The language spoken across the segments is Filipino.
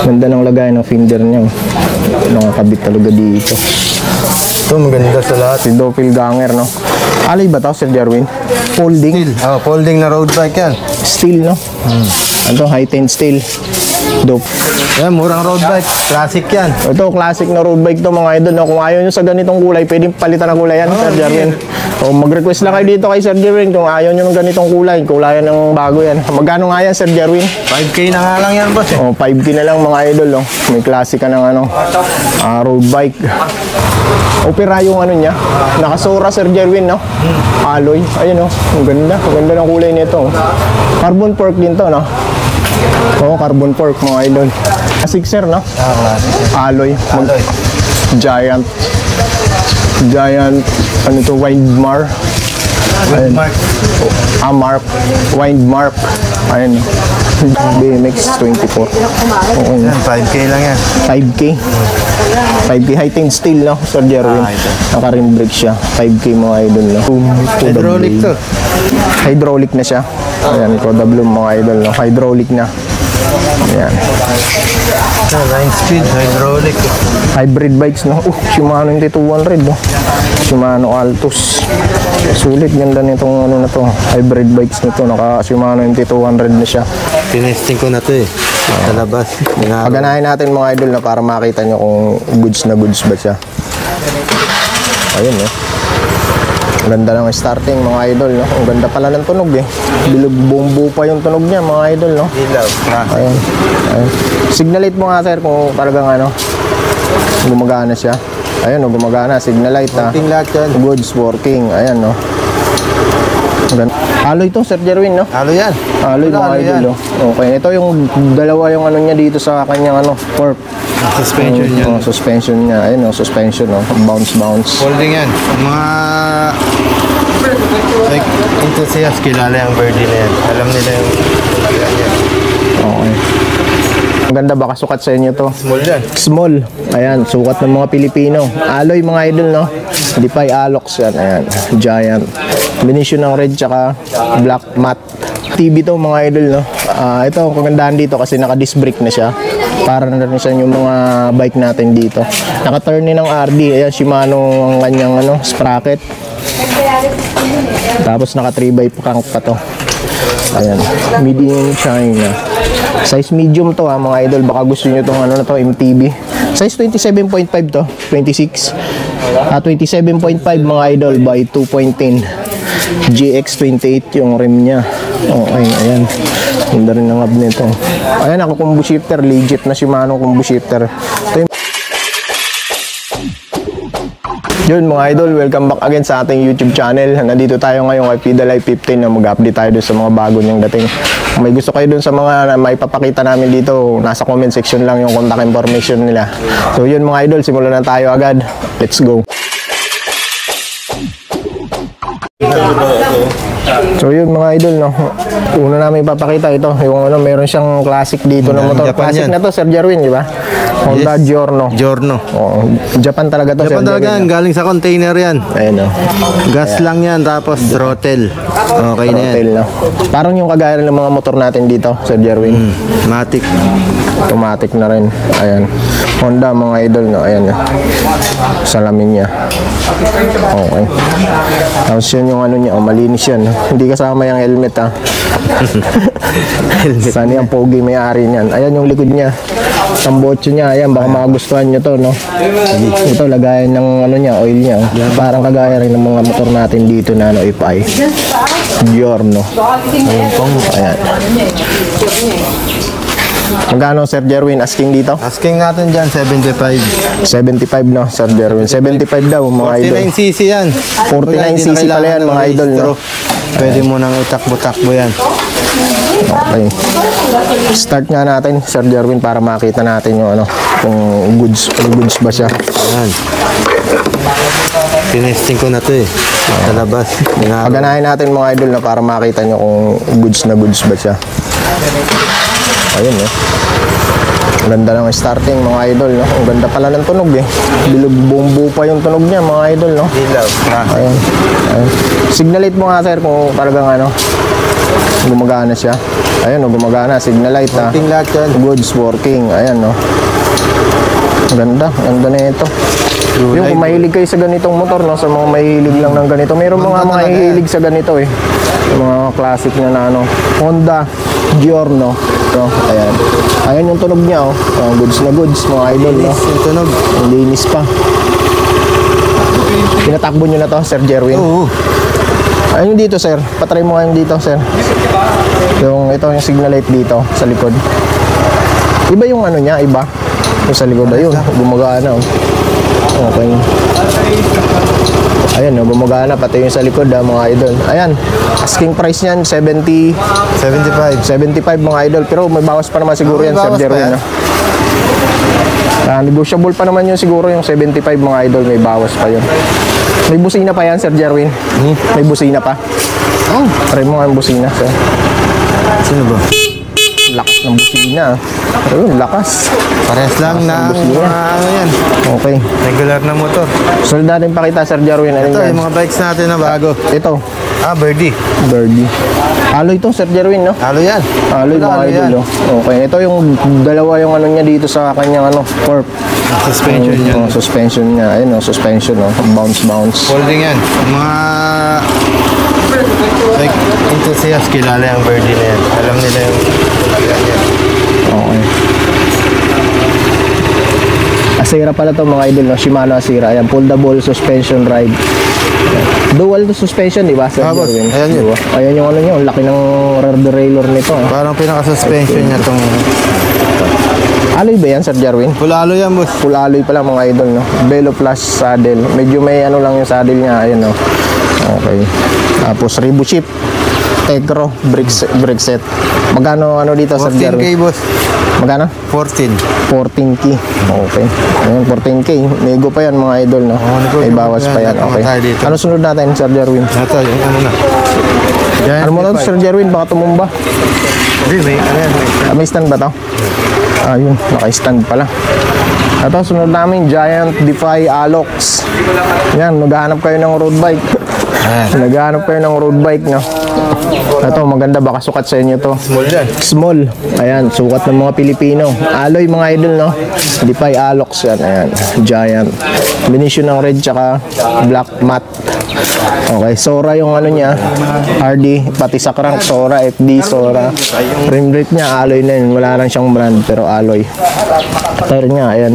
Ganda ng lagay ng fender niya. Nakakabit talaga dito. Ito, maganda sa lahat. Si doppelganger, no? Alay ba to, Sir Jerwin? Folding? Steel. Oh, folding na road bike yan. Steel, no? Ano, high-10 steel. Dope. Yan, murang road bike. Classic yan. Ito, classic na road bike to mga idol. No? Kung ayaw nyo sa ganitong kulay, pwedeng palitan ng kulay yan, Sir Jerwin. O mag-request lang kayo dito kay Sir Jerwin kung ayaw nyo ng ganitong kulay. Kulayan ng bago yan. Magkano nga yan, Sir Jerwin? 5K na nga lang yan, boss. O, 5K na lang mga idol. No? May classic ka ng ano, road bike. Opera yung ano niya. Nakasura, Sir Jerwin, no? Alloy. Ayun, no? Ang ganda. Ang ganda ng kulay nito. Carbon fork din to, no? Oo, carbon fork mga idol. Sixer, no? Alloy. Giant. Ano to? Windmark. Mark. Windmark. Ayun. BMX 24. Oo. 5K lang yan. 5K. 5K high-10 steel, no? Sir Jerwin. Naka-rim brake siya. 5K mga idol, no? Hydraulic to. Hydraulic na siya. Ayan, KW mga idol, no? Hydraulic na. Ayan. 9 speed, hydraulic. Hybrid bikes, no? Shimano yung T200, no? Shimano Altus. Sulit, ganda nitong ano na to. Hybrid bikes nito. Naka Shimano yung T200 na siya. Tinesting ko na to eh. Sa labas. Paganahin natin mga idol na para makita nyo kung goods na goods ba siya. Ayun, no? Ganda ng starting mga idol, no? Ang ganda pala ng tunog eh. Bumbu pa yung tunog niya mga idol, no? Ilaw. Ayun. Ayun. Signalite mo nga sir kung talagang ano, gumagana siya. Ayun, no, gumagana. Signalite ha. Working lahat yan. Goods working. Ayan, no? Alloy to, Sir Jerwin, no? Halo yan. Alloy mga idol, no? Okay, ito yung dalawa yung ano niya dito sa kanyang ano, fork. Suspension yan. Suspension niya. Ayun, no? Suspension, no? Bounce. Folding yan. Mga like enthusiast, kilala yung birdie na yan. Alam nila yung yan. Okay. Ang ganda, baka sukat sa inyo to. Small yan. Small. Ayan, sukat ng mga Pilipino. Alloy mga idol, no? Dipay Alox yan. Ayan, giant. Combination ng red tsaka black matte. TV to mga idol, no? Ito, ang kagandahan dito kasi naka-disc brake na siya. Para na rin sa yung mga bike natin dito. Naka-turn ng RD. Ayan, Shimano ang kanyang ano, sprocket. Tapos naka 3x crank pa to. Ayan, made in China. Size medium to ha mga idol. Baka gusto nyo itong ano na to, MTB. Size 27.5 to. 26. 27.5 mga idol by 2.10. GX28 yung rim niya. Okay, ayan. Ganda rin ang hub nito. Ayan, ako combo shifter. Legit na Shimano combo shifter. Ito yung yun mga idol, welcome back again sa ating YouTube channel. Nandito tayo ngayon kay Pidalay 15 na mag-update tayo dun sa mga bago niyang dating. Kung may gusto kayo dun sa mga maipapakita namin dito, nasa comment section lang yung contact information nila. So yun mga idol, simulan na tayo agad. Let's go. So yun mga idol, no. Una namin ipapakita ito, yung ano, meron siyang classic dito na motor. Japan Classic yan. na to, Sir Jerwin, di ba? Honda Giorno. Oh, Japan talaga to, Japan Sir talaga Jerwin. yan. Galing sa container yan. Ayun, no. Gas lang yan. Tapos throttle. Okay na yan. Hotel, no. Parang yung kagaya ng mga motor natin dito, Sir Jerwin. Matic. Automatic na rin. Ayan. Honda mga idol, no. Ayan. Salamin niya. Okay. Tapos yun yung ano niya, malinis yan. Hindi kasama yung helmet, ha. Sana yung pogi may-ari niyan. Ayan yung likod niya. Tambotso niya. Ayan, baka magustuhan nyo to, no. Ito, lagayan ng ano niya, oil niya. Parang kagaya rin ng mga motor natin dito na ano, FI. Giorno. Ayan. Magkano, Sir Jerwin, asking dito? Asking natin dyan, 75. 75, no, Sir Jerwin. 75 daw, mga idol. 49cc yan. 49cc pala yan, mga idol, no? Pwede mo nang itakbo-takbo yan. Okay. Start nga natin, Sir Jerwin, para makita natin yung ano, kung goods ba siya. Ayan. Tinesting ko na to eh. Sa labas. Paganahin natin mga idol na para makita nyo kung goods ba siya. Ayun, eh. Ganda ng starting mga idol, no? Ang ganda pala ng tunog eh. Bumbu pa yung tunog niya mga idol, no? Ilaw. Ayun. Ayun. Signalite mo nga sir kung talagang ano, Gumagana siya. Ayan, oh, gumagana. Signal light, ha. Working lahat yan. Goods working. Ayan, no. Ganda. Ganda na ito. Yung kung mahilig kayo sa ganitong motor, no, sa mga mahilig lang ng ganito. Mayroong mga mahilig sa ganito, eh. Yung mga classic na ano. Honda Giorno. No, ayan. Ayan yung tunog niya, oh. Goods na goods, mga idol, no. Yung tunog. Ang linis pa. Pinatakbo nyo na to, Sir Jerwin. Oo. Ayun dito, sir. Patry mo ngayon dito, sir. Ito yung signal light dito sa likod. Iba yung ano niya, iba. Yung sa likod, ayun. Gumagana, oh. Okay. Ayan, oh, gumagana. Pati yung sa likod, mga idol. Ayan. Asking price niyan, 75 mga idol. Pero may bawas pa naman siguro yan, Sir Jerwin. Negotiable pa naman yun siguro yung 75 mga idol. May bawas pa yun. May busina pa yan, Sir Jerwin. May busina pa. Oh, try mo nga yung busina, sir. Sino ba? Lakas ng busina. Ayun, lakas. Parehas lang na ano yan. Okay. Regular na motor. Sunod natin pakita, Sir Jerwin. Ano Ito, yan? yung mga bikes natin na bago. Ito. Birdie. Birdie. Alloy to, Sir Jerwin, no? Halo yan. Alloy mga idol, no? Okay. Ito yung dalawa yung ano niya dito sa kanyang ano, corp. Suspension yan. Suspension niya. Ayun, no? Suspension, no? Bounce. Folding yan. Mga like enthusiast kilala yung birdie na yan. Alam nila yung yan. Okay. Asira pala to mga idol, no? Shimano Asira. Ayan, foldable suspension ride. Dual to suspension, di ba, Sir boss. Jerwin? Ayan yun. Ayan yung ano nyo, ang laki ng rear derailleur nito. Parang pinaka-suspension niya itong Alloy ba yan, Sir Jerwin? full halo yan, boss. Full alloy pala mga idol, no? Velo plus saddle. Medyo may ano lang yung saddle niya, ayan, no? Okay. Tapos Rebu chip. Tegro, brake set. Magkano ano dito, Sir 14K, Jerwin? boss. Magkano? 14. 14K. Okay. Ayan, 14K. Nego pa yan mga idol, no? nego May bawas yan. pa yan. Tayo Okay. dito. Ano sunod natin, Sir Jerwin? Ito, yung ano na. Ano mo na, Sir Jerwin? Baka tumumba. Hindi, may ano yan. May stand ba to? Ayun, naka-stand pala. Ito, sunod namin, Giant Defy Alox. Yan, naghahanap kayo ng road bike. Naghahanap kayo ng road bike, no? Ito, maganda, baka sukat sa inyo to. Small yan. Small. Ayan, sukat ng mga Pilipino. Alloy mga idol, no? Defy Alox yan. Ayan, Giant. Combination ng red tsaka black matte. Okay, Sora yung ano niya. RD, pati sa crank, Sora, FD, Sora. Rim rate niya, alloy na yun. Wala lang siyang brand, pero alloy. Tire niya, ayan.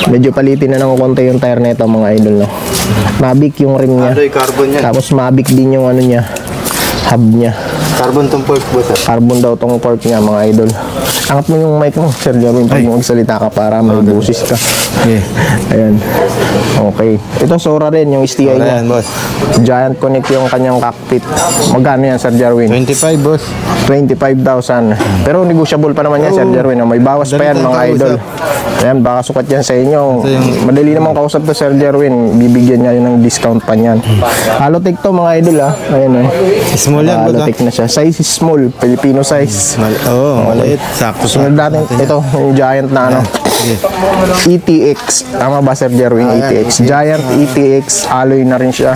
Medyo palitin na ng konti yung tire nito mga idol, no? Mabic yung rim niya. Alloy carbon yan. Tapos mabic din yung ano niya, hub niya. Carbon tong pork, boss. Carbon daw tong fork niya mga idol. Angat mo yung mic mo, Sir Jerwin, pag magsalita ka para may busis ka. Okay. Ayan. Okay. Ito Sora rin, yung STI niya. Ayan, boss. Giant Connect yung kanyang cockpit. Magkano yan, Sir Jerwin? 25, boss. 25,000. Pero negotiable pa naman yan, Sir Jerwin. May bawas pa yan, mga idol. Ayan, baka sukat yan sa inyo. Madali namang kausap to, Sir Jerwin. Bibigyan niya yun ng discount pa niyan. Halotech to, mga idol, ha. Ayan, Small yan, boss. Halotech na siya. Size is small, Filipino size. Maliit. Sakto. Sunod natin, ito, yung Giant na ano. ETX. Tama ba, Sir Jerwin? ETX. Giant ETX. Alloy na rin siya.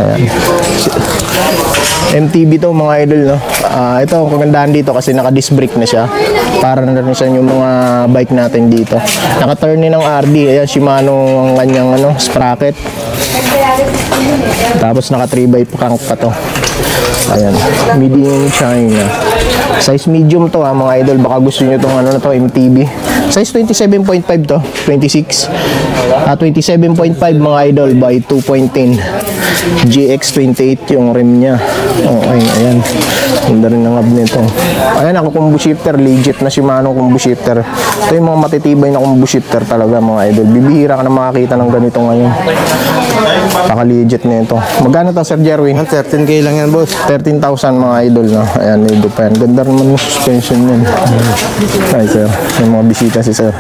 Ayan. MTB to mga idol, no? Ito ang kagandahan dito kasi naka-disc brake na siya. Para na rin siya yung mga bike natin dito. Naka-turn din ng RD. Ayan, Shimano ang kanyang ano, sprocket. Tapos naka 3x crank pa to. Ayan. Made in China. Size medium to ha mga idol. Baka gusto nyo itong ano na to, MTB. Size 27.5 to. 26. 27.5 mga idol by 2.10. GX28 yung rim niya. Okay, ayan. Ganda rin ang hub nito. Ayan, ako combo shifter. Legit na Shimano combo shifter. Ito yung mga matitibay na combo shifter talaga mga idol. Bibihira ka na makakita ng ganito ngayon. Paka-legit na ito. Magkano to, Sir Jerwin? 13K lang yan, boss. 13,000 mga idol, no? Ayan, medyo pa yan. Ganda naman yung suspension yan. Ay, sir. May mga bisita si sir.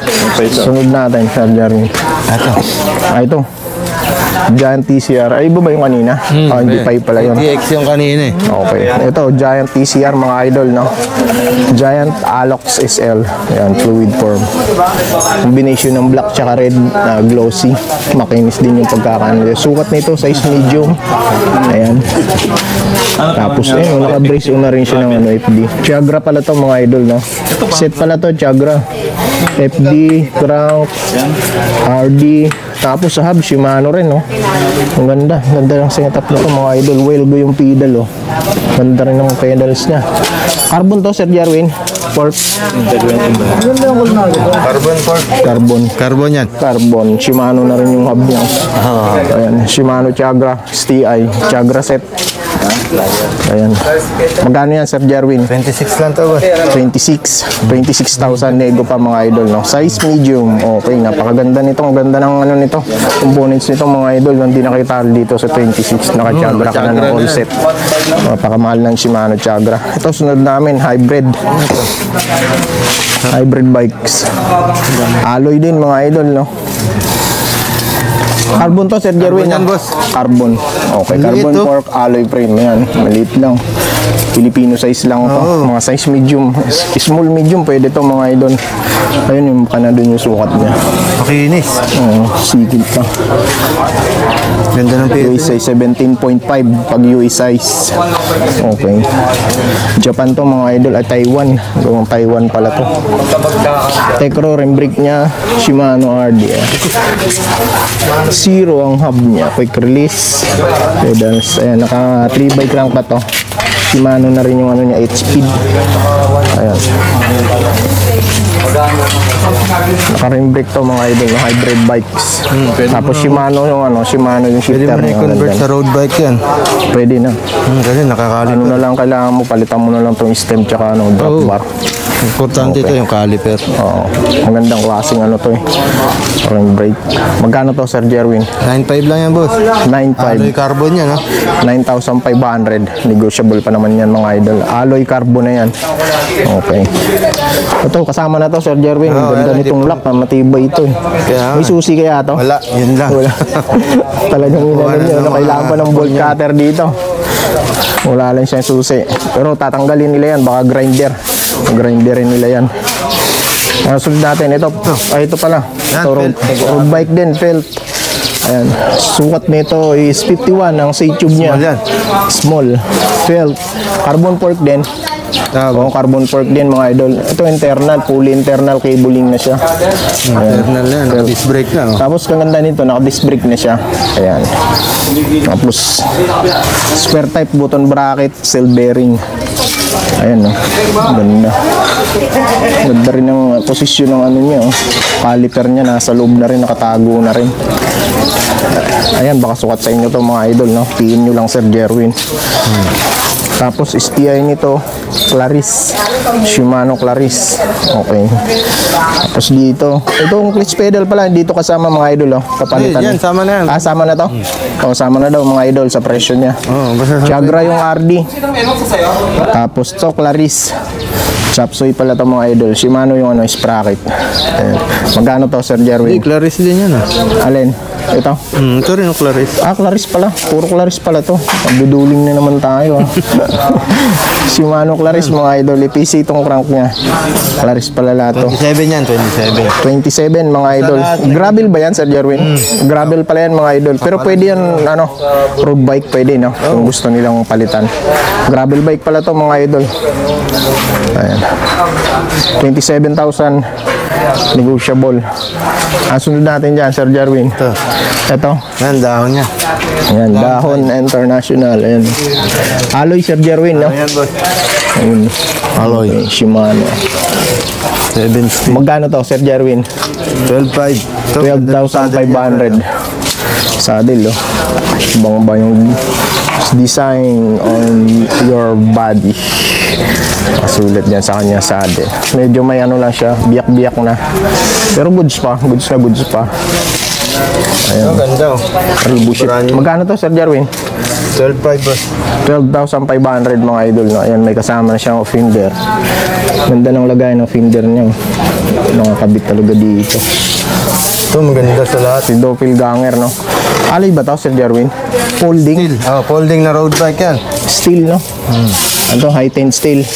Sunod natin, Sir Jerwin. Ito. Giant TCR. Ay, iba ba yung kanina? Hindi pa pala yun. TX yung kanina eh. Okay. Ito, Giant TCR mga idol, no? Giant Alox SL. Ayan, fluid form. Combination ng black tsaka red na glossy. Makinis din yung pagkakaano. Sukat nito, size medium. Ayan. Tapos ayun, naka-brace na rin siya ng ano, FD. Tiagra pala to mga idol, no? Set pala to, Tiagra. FD, crank, RD, tapos sa hub, Shimano rin, no? Ang ganda ng setup na to mga idol. Well go yung pedal, oh. Ganda rin ng pedals niya. Carbon to, Sir Jarwin. Fork. Carbon fork. Carbon. Carbon yan. Carbon. Shimano na rin yung hub niya. Ayan, Shimano Tiagra STI. Tiagra set. Ayan. Magkano yan, Sir Jarwin? 26 lang to, boss. 26,000 nego pa mga idol, no? Size medium. Okay, napakaganda nito. Ang ganda ng ano nito. Components nito mga idol. Hindi nakita dito sa 26. Naka-Tiagra ka na ng all set. Napakamahal ng Shimano Tiagra. Ito sunod namin, hybrid. Hybrid bikes. Alloy din mga idol, no? Carbon to, Sir Jerwin. Carbon yan, boss. Carbon. Okay, Maliit carbon to. fork, alloy frame. Yan, maliit lang. Filipino size lang to. Mga size medium. Small medium, pwede to mga idol. Ayun yung Canada yung sukat niya. Makinis. Sikid pa. Ganda ng US size 17.5 pag US size. Okay. Japan to mga idol. At Taiwan. Gawang Taiwan pala to. Tecro rim brake niya. Shimano RD. Zero ang hub niya. Quick release. Pedals. Ayan. Naka 3x crank pa to. Shimano na rin yung ano niya. 8-speed. Ayan. Naka-rim brake to mga idol. Hybrid bikes. Tapos Shimano yung ano. Shimano yung Pwede shifter mo na niya. i-convert sa road bike yan. Pwede na. Kasi nakakalit. Ano na lang kailangan mo, palitan mo na lang tong stem tsaka ano, drop bar. Importante ito yung caliper. Oo. Ang gandang klaseng ano to eh. Rim brake. Magkano to, Sir Jerwin? 9.5 lang yan, boss. 9.5. Alloy carbon yan, ha? 9,500. Negotiable pa naman yan mga idol. Alloy carbon na yan. Okay. Ito, kasama na to, Sir Jerwin. Oo, Ganda wala, nitong lock. Matibay ito eh. Kaya May nga. susi kaya to? Wala, yun lang. Wala. Talagang Wala inano nyo. na Kailangan pa ng bolt cutter dito. Wala lang siyang susi. Pero tatanggalin nila yan. Baka grinder. Grinderin nila yan. Sunod natin. Ito. Ay, ito pala. Yan, Ito, road bike din. Felt. Ayan. Sukat nito is 51 ang say tube niya. Small yan. Small. Felt. Carbon fork din. Oo, carbon fork din mga idol. Ito internal. Fully internal cabling na siya. Internal yan. Disc brake na, oh. Tapos kaganda nito, naka-disc brake na siya. Ayan. Tapos square type button bracket, cell bearing. Ayan, no. Ganda. Ganda rin ang posisyon ng ano niya, oh. Caliper niya nasa loob na rin, nakatago na rin. Ayan, baka sukat sa inyo to mga idol, no. PM nyo lang, Sir Jerwin. Tapos STI nito, Claris. Shimano Claris. Okay. Tapos dito, itong clutch pedal pala, dito kasama mga idol, oh. Kapalitan. Yan, sama na yan. Ah, sama na to? Oo, sama na daw mga idol sa presyo niya. Oh, basta Tiagra yung RD. Tapos to, Claris. Chapsoy pala to mga idol. Shimano yung ano, sprocket. Ayan. Magkano to, Sir Jerwin? Claris din yan, ha? Alin? Ito? Ito rin yung Claris. Ah, Claris pala. Puro Claris pala to. Magduduling na naman tayo. Shimano Claris mga idol. IPC itong crank niya. Claris pala lahat to. 27 yan, 27. 27 mga idol. Gravel ba yan, Sir Jerwin? Gravel pala yan mga idol. Pero pwede yan, ano, road bike pwede, no? Kung gusto nilang palitan. Gravel bike pala to mga idol. Ayan. 27,000 negotiable. Sunod natin dyan, Sir Jerwin. Ito. Yan, dahon niya. Ayan, Dahon International. Ayan. Alloy, Sir Jerwin, no? Ayan, boss. Ayan. Alloy. Okay, Shimano. 7 speed. Magkano to, Sir Jerwin? 12.5. 12,500. Saddle, oh. Ibang ba yung design on your body? Sulit yan sa kanya saddle. Medyo may ano lang siya, biyak-biyak na. Pero goods pa, goods na goods pa. Ayan. Ganda, oh. Rebu ship. Magkano to, Sir Jarwin? 12.5, boss. 12,500 mga idol, no? Ayan, may kasama na siyang fender. Ganda ng lagay ng fender niya. Nakakabit talaga dito. Ito, maganda sa lahat. Si Doppelganger, no? Alay ba to, Sir Jarwin? Folding? Folding na road bike yan. Steel, no? Ano, high-tened steel.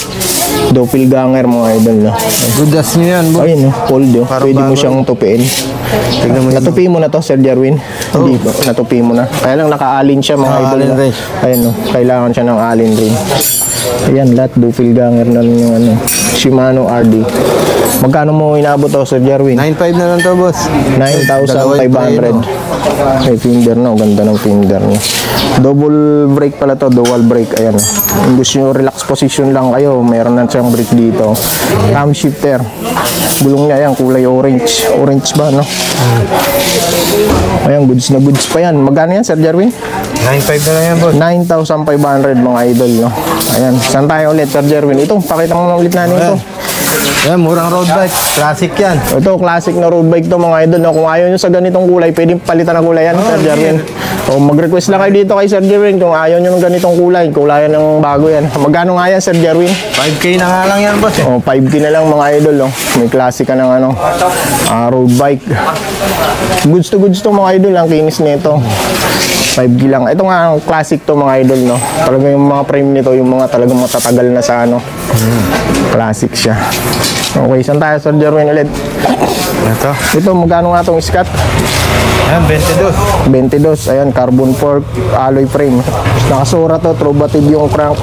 Doppelganger mga idol, no? Gudas nyo yan, boss. Ayun, no? Fold, oh. Parang Pwede mo bago. siyang tupiin. Tignan mo yun. Natupi mo na to, Sir Jerwin? Hindi ba? Natupi mo na. Kaya lang naka-alin siya mga idol. alin No? rin. Ayan, no? Kailangan siya ng alin rin. Ayan, lahat doppelganger na rin yung ano. Shimano RD. Magkano mo inabot to, Sir Jerwin? 9.5 na lang to, boss. 9,500. May finger na, ganda ng finger niya. Double brake pala to, dual brake. Ayan. Kung gusto nyo relax position lang kayo, meron na siyang brake dito. Cam shifter. Gulong niya yan, kulay orange. Orange ba, no? Ayan, goods na goods pa yan. Magkano yan, Sir Jerwin? 9.5 na lang yan, boss. 9,500 mga idol, no? Ayan, saan tayo ulit, Sir Jerwin? Ito, pakita mo na ulit natin ito. Yan, murang road bike. Classic yan. Ito, classic na road bike to mga idol. No? Kung ayaw nyo sa ganitong kulay, pwedeng palitan ng kulay yan, Sir Jerwin. So, mag-request lang kayo dito kay Sir Jerwin kung ayaw nyo ng ganitong kulay. Kulayan ng bago yan. Magkano nga yan, Sir Jerwin? 5K na nga lang yan, boss. Oh, 5K na lang mga idol. No? May classic ka ng ano, road bike. Goods to mga idol. Ang kinis nito. 5K lang. Ito nga, ang classic to mga idol. No? Talaga yung mga frame nito, yung mga talagang matatagal na sa ano. Classic siya. Okay, saan tayo, Sir Jerwin ulit? Ito. Ito, magkano nga itong Scott? Yan, 22. 22, ayan, carbon fork, alloy frame. Nakasura to, Trovative yung crank.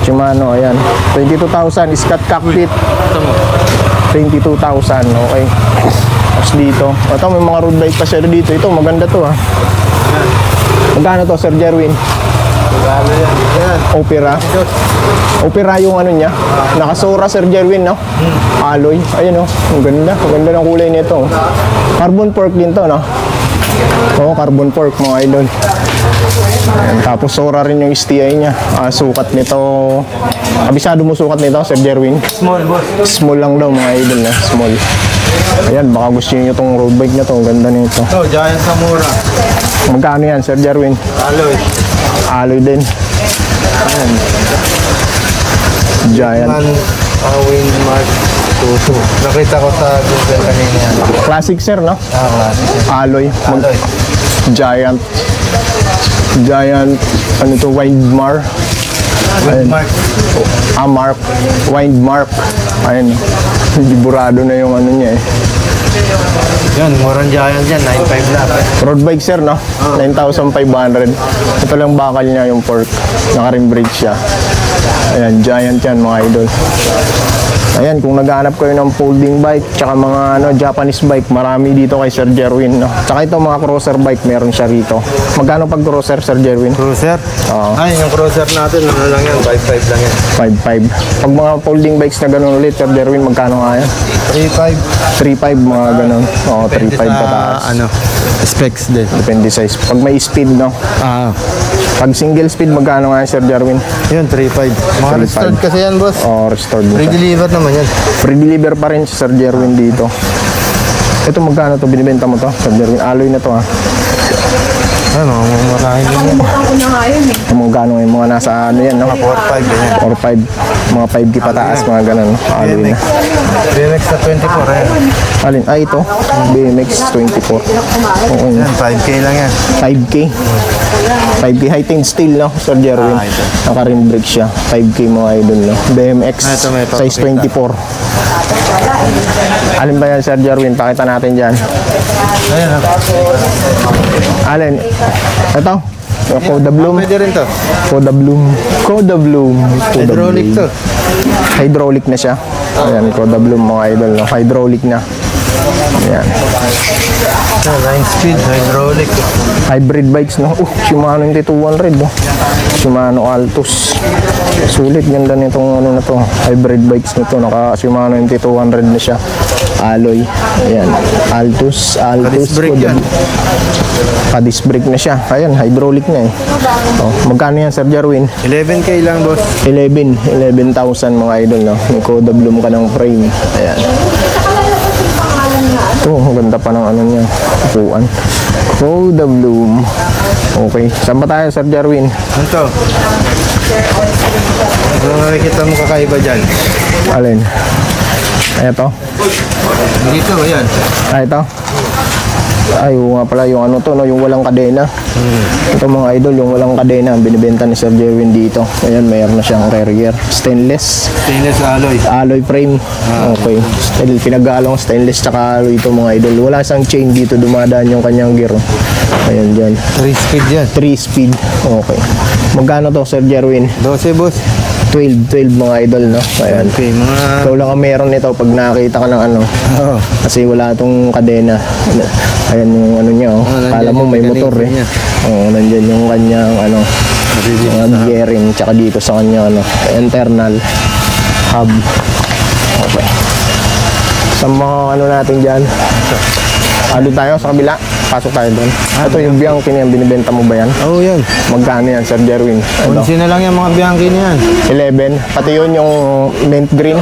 Shimano, ayan. 22,000, Scott cockpit. 22,000, okay. Tapos dito, ito may mga road bike pa siya dito. Ito, maganda to ha. Magkano to, Sir Jerwin? Regalo yan. Yan. Opera. Opera yung ano niya. Nakasura, Sir Jerwin, no? Alloy. Ayun, no? Ang ganda. Ang ganda ng kulay nito. Carbon fork din to, no? Oo, carbon fork, mga idol. Ayan. Tapos sura rin yung STI niya. Sukat nito. Kabisado mo sukat nito, Sir Jerwin? Small, boss. Small lang daw, mga idol, na small. Ayan, baka gusto niyo itong road bike na to. Ang ganda nito. Ito, Giant Samura. Magkano yan, Sir Jerwin? Alloy. Alloy din. Ayan. Giant. Man, Windmark. Tutu. Nakita ko sa Google kanina yan. Classic, sir, no? Classic. Alloy. Alloy. Giant. Giant. Ano to? Windmark. Windmark. Mark. Windmark. Ayun. Burado na yung ano niya eh. Yan, murang Giant yan. 9.5 na. Road bike, sir, no? 9,500. Ito lang bakal niya yung fork. Naka-rim brake siya. Ayan, Giant yan, mga idol. Ayan, kung naghahanap kayo ng folding bike, tsaka mga ano, Japanese bike, marami dito kay Sir Jerwin, no? Tsaka ito, mga crosser bike, meron siya rito. Magkano pag crosser, Sir Jerwin? Cruiser? Oo. Ay, yung cruiser natin, ano lang yan? 5.5 lang yan. 5.5. Pag mga folding bikes na ganun ulit, Sir Jerwin, magkano nga yan? 3.5. 3.5, mga ganun. Oo, 3.5 Depende sa, pataas. ano, specs din. Depende sa pag may speed, no? Pag single speed, magkano nga yan, Sir Jerwin? Yun, 3.5. Mga 3.5. restored kasi yan, boss. Oo, restored mo Free siya. deliver naman yan. Free deliver pa rin si Sir Jerwin dito. Ito, magkano to? Binibenta mo to? Sir Jerwin, alloy na to ha. Ano, marami din yan. Magkano yung mga nasa ano yan, no? 4.5 ganyan. 4.5, mga 5K pataas, mga ganun. Alloy na. BMX na 24, eh. Alin? Ay, ito. BMX 24. Oo, Yan, 5K lang yan. 5K. 5K high-tened steel, no? Sir Jerwin. ito. Naka-rim brake siya. 5K mga idol, no? BMX, Ito, may size papakita. 24. Alin ba yan, Sir Jerwin? Pakita natin dyan. Ayan, Alin? Ito. Coda Bloom. Pwede rin to. Coda Bloom. Coda Bloom. Coda Hydraulic Bloom. to. Hydraulic na siya. Ayan, Coda Bloom mga idol, no? Hydraulic na. Ayan. 9-speed, hydraulic. Hybrid bikes, no? Shimano NT200, no? Shimano Altus. Sulit, ganda nitong ano na to. Hybrid bikes nito. Naka Shimano NT200 na siya. Alloy. Ayan. Altus. Kadisc brake yan. Kadisc brake na siya. Ayan, hydraulic na eh. Oh, magkano yan, Sir Jerwin? 11K lang, boss. 11,000 mga idol, no? May Coda Bloom ka ng frame. Ayan. Ito, ang ganda pa ng ano niya. Upuan. Coda Bloom. Okay. Saan ba tayo, Sir Jerwin? Ito. Ano nakikita mo kakaiba dyan? Alin? Ito. Dito, ayan. Ito. Ay, oo nga pala, yung ano to, no, yung walang kadena. Ito mga idol, yung walang kadena, ang binibenta ni Sir Jerwin dito. Ayan, mayroon na siyang carrier. Stainless. Stainless alloy. Alloy frame. Okay. Pinag-aalong stainless tsaka alloy ito mga idol. Wala siyang chain dito, dumadaan yung kanyang gear. Ayan dyan. 3 speed yan. 3 speed. Okay. Magkano to, Sir Jerwin? 12 boss. 12 mga idol, no? Ayan. Okay, mga... Ikaw lang ang meron nito pag nakakita ka ng ano. Oo. Kasi wala itong kadena. Ayan yung ano niya, oh. Nandyan Kala mo yung may motor, eh. mechanism niya. Oo, nandyan yung kanyang ano, mga bearing, tsaka dito sa kanya ano, internal hub. Okay. Sa mga ano natin dyan, doon tayo sa kabila. Pasok tayo doon. Ito yung Bianchi niyan, binibenta mo ba yan? Oo, yan. Magkano yan, Sir Jerwin? Ito. 11 na lang yung mga Bianchi niyan. 11. Pati yun yung mint green.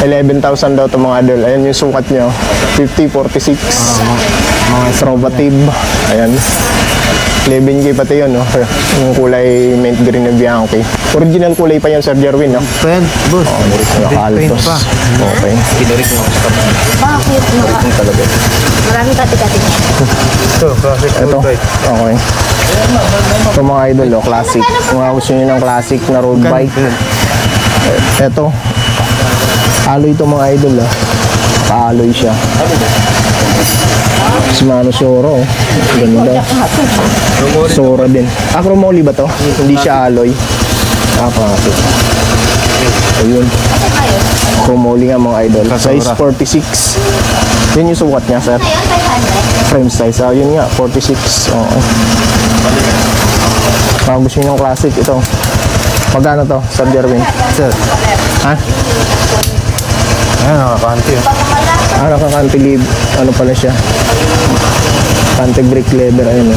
11,000 daw ito mga idol. Ayan yung sukat nyo. 50, 46. Mga Provative. Ayan. 11K pati yun, no? Yung kulay mint green na Bianchi. Original kulay pa yan, Sir Jerwin, no? Pen, boss. Nakakaltos. Paint pa. Okay. Kinurik mo. Bakit? Talaga. Maraming kati-kati. Ito, classic Ito. road bike. Okay. Ito mga idol, oh, classic. Kung gusto nyo ng classic na road bike. Ito. Alloy ito mga idol, ah. Pa-alloy siya. Shimano Sora, oh. Ganda. Sora din. Chromoly ba to? Hindi siya alloy. Classic. Ayun. Chromoly nga mga idol. Size 46. Yan yung sukat niya, sir. Frame size. Yun nga, 46. Okay. Kung gusto nyo ng classic, ito. Magkano to, Sir Jerwin? Sir. Ha? Ayan, nakakanti. Nakakantilid. Ano pala siya? Kantig brick leather. Ayun.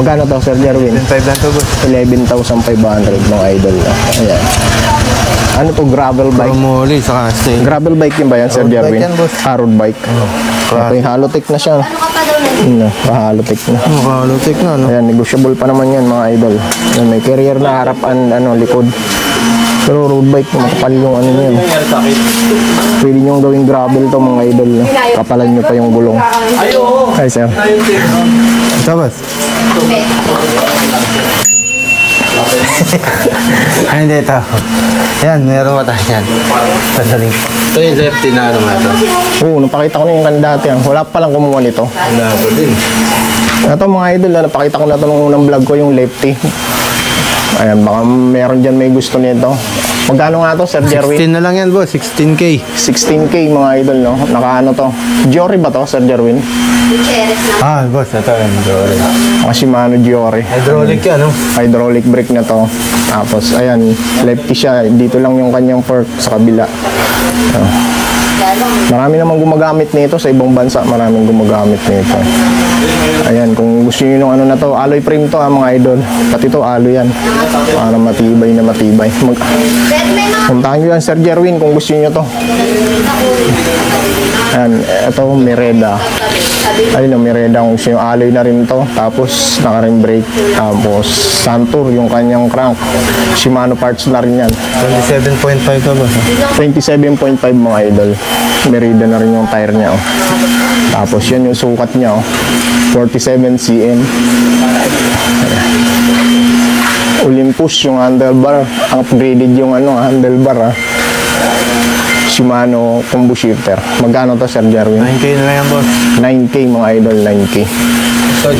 Magkano to, Sir Jerwin? 5 lang to, boss. 11,500 mga idol. Ayan. Ano to, gravel bike? Chromoly, saka stainless. Gravel bike yun ba yan, Sir Road bike Jerwin? yan, boss. Road bike. Okay, halotech na siya. Halotech na. Halotech na, no? Ayan, negotiable pa naman yan mga idol. Ayan, may carrier na harap and likod. Pero road bike, makapal yung ano niya. Pwede nyo gawing gravel to mga idol. No? Kapalan nyo pa yung gulong. Ay, sir. Ito, boss. Ay, hindi ito. Yan, meron ba tayo yan? Sandaling. Ito yung lefty na ano nga ito. Oo, napakita ko na yung kandidate yan. Wala pa lang kumuha nito. Wala pa din. Ito mga idol, napakita ko na ito nung unang vlog ko, yung lefty. Ayan, baka meron dyan may gusto nito. Magkano nga to, Sir Jerwin? 16 na lang yan, boss. 16K. 16K mga idol, no? Nakaano to? Giori ba to, Sir Jerwin? Ah, boss. Ito yung hydraulic. Shimano Giori. Hydraulic yan, no? Hydraulic brake na to. Tapos, ayan, lefty siya. Dito lang yung kanyang fork sa kabila. Marami namang gumagamit nito sa ibang bansa. Maraming gumagamit nito. Ayan, kung gusto nyo nung ano na to, alloy frame to mga idol. Pati to alloy yan. Para matibay na matibay. Puntahan nyo yan, Sir Jerwin, kung gusto nyo to. Ayan, ito Mereda. Ayun, Mereda kung gusto nyo. Alloy na rin to. Tapos, naka-rim brake. Tapos, Santur, yung kanyang crank. Shimano parts na rin yan. 27.5 to, boss. 27.5 mga idol. Merida na rin yung tire niya, oh. Tapos yan yung sukat niya, oh. 47 cm. Olympus yung handlebar. Upgraded yung handlebar, ah. Shimano combo shifter. Magkano to, Sir Jerwin? 9K na lang yan, boss. 9K mga idol, 9K.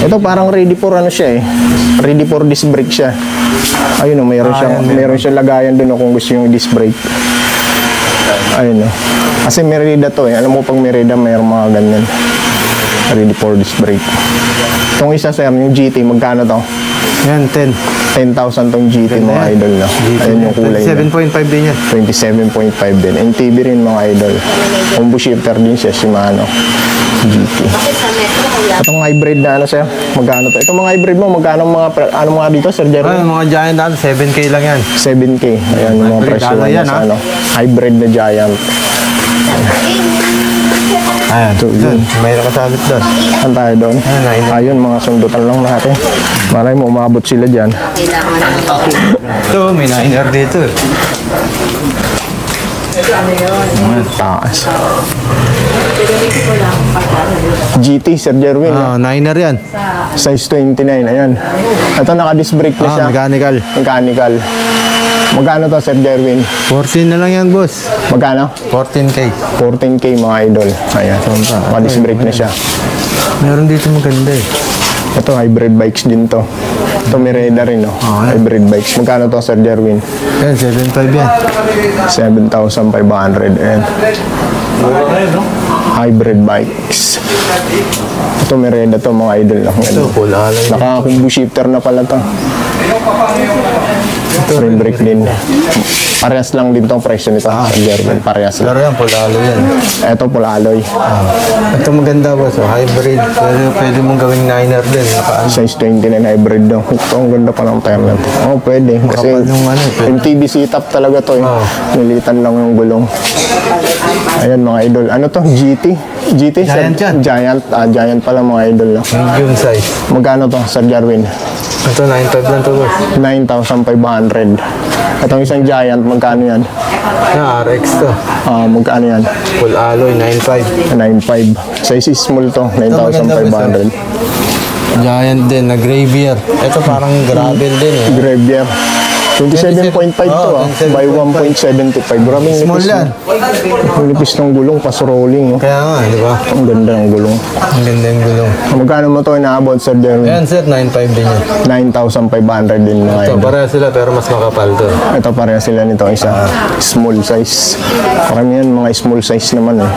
Ito parang ready for ano siya, eh. Ready for disc brake siya. Ayun, oh, mayroon siyang lagayan doon, oh, kung gusto yung disc brake. Ayun, oh. Kasi Merida to, eh. Alam mo pag Merida, mayroong mga ganyan. Ready for disc brake. Itong isa, sir, yung GT, magkano to? Yan, 10. 10,000 tong GT mga idol, no? Ayun yung kulay niya. 27.5 din yan. 27.5 din. NTB rin mga idol. Combo shifter din siya, Shimano GT. Itong hybrid na ano, sir? Magkano to? Itong mga hybrid mo, magkano mga dito, Sir Jerry? Ay, mga giant natin, 7K lang yan. 7K. Ayan yung mga Hybrid, presyo ano yan, sa ha? ano. Hybrid na Giant. Ayan, So, yun. mayroon kasabit doon. Saan tayo doon? Ayun, mga sundutan lang natin. Maray mo, umabot sila dyan. Ito, may liner dito. Taas. GT, Sir Jerwin. Niner yan. Size 29, ayan. Ito, naka-disc brake na siya. Mechanical. Mechanical. Magkano to, Sir Jerwin? 14 na lang yan, boss. Magkano? 14K. 14K mga idol. Ayan. Naka-disc brake na siya. Meron dito maganda eh. Ito, hybrid bikes din to. Ito, Mereda rin, no? Hybrid bikes. Magkano to, Sir Jerwin? Yan, 7.5 yan. 7,500. Ayan. Hybrid bikes. Ito, Mereda to, mga idol. Ito, full alloy. Naka-combo shifter na pala to. Frame brake din. Parehas lang din tong presyo nito. Sir Jerwin, parehas lang. Pero yan, full alloy yan. Ito, full alloy. Ito maganda, boss. Hybrid. Pwede mong gawing niner din. Size 29 hybrid daw. Ito, ang ganda pa ng tire na to. Oo, pwede. Kasi Makapal yung ano, pwede. MTB setup talaga to eh. Nilitan lang yung gulong. Ayan mga idol. Ano to? GT? GT? Giant yan. Giant. Giant pala mga idol. No? Medium size. Magkano to, Sir Jarwin? Ito, 9.5 lang to, boss. 9,500. Itong isang Giant, magkano yan? Na, RX to. Magkano yan? Full alloy, 9.5. 9,500. Size small to, 9,500. Giant din, na Gravier. Ito parang gravel din eh. Gravier. 27.5 to by 1.75. Grabing Small nipis yan. Ang nipis ng gulong, pas rolling. Kaya nga, di ba? Ang ganda ng gulong. Ang ganda yung gulong. Magkano mo to inaabot, Sir Jerwin? Ayan, sir, 9.5 din yan. 9,500 din mga Ito, idol. pareha sila pero mas makapal to. Ito pareha sila nito, isa small size. Karamihan mga small size naman eh.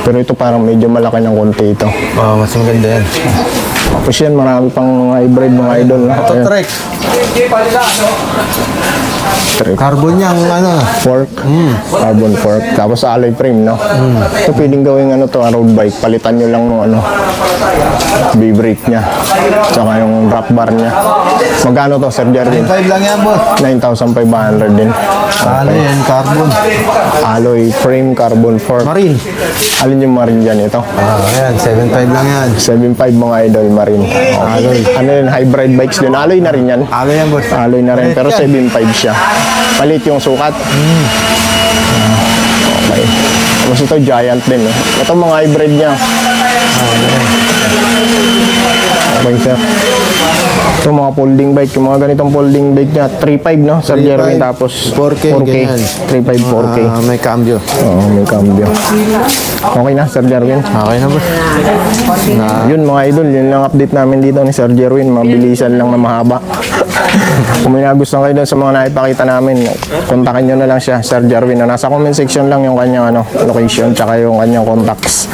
Pero ito parang medyo malaki ng konti ito. Mas maganda yan. Tapos yan, marami pang hybrid mga idol. Ito, Ayan, Trek. Trek. Carbon niya, ang ano. Fork, carbon fork, tapos alloy frame, no? Ito pwedeng gawing ano to, road bike. Palitan nyo lang ng ano, B-brake niya. Tsaka yung rock bar niya. Magkano to, Sir Jerwin? 9.5 lang yan, boss. 9,500 din. Ano yan, carbon. Alloy frame, carbon fork. Marine. Alin yung marine dyan ito? Ayan, 7.5 lang yan. 7.5 mga idol, marine. Alloy. Ano yun, hybrid bikes din. Alloy na rin yan. Alloy yan, boss. Alloy na rin, pero 7.5 siya. Palit yung sukat. Okay. Tapos ito, giant din. Ito mga hybrid niya. Okay, sir. Ito mga folding bike. Yung mga ganitong folding bike niya, 3.5, no? Sir 3.5. Jerwin, tapos 4K, ganyan. 3.5, 4K. May cambio. Oo, may cambio. Okay na, Sir Jerwin. Okay na, boss. Yun mga idol, yun lang update namin dito ni Sir Jerwin. Mabilisan lang na mahaba. Kung may nagustuhan kayo doon sa mga naipakita namin, kontakin nyo na lang siya, Sir Jerwin. Nasa comment section lang yung kanyang location tsaka yung kanyang contacts.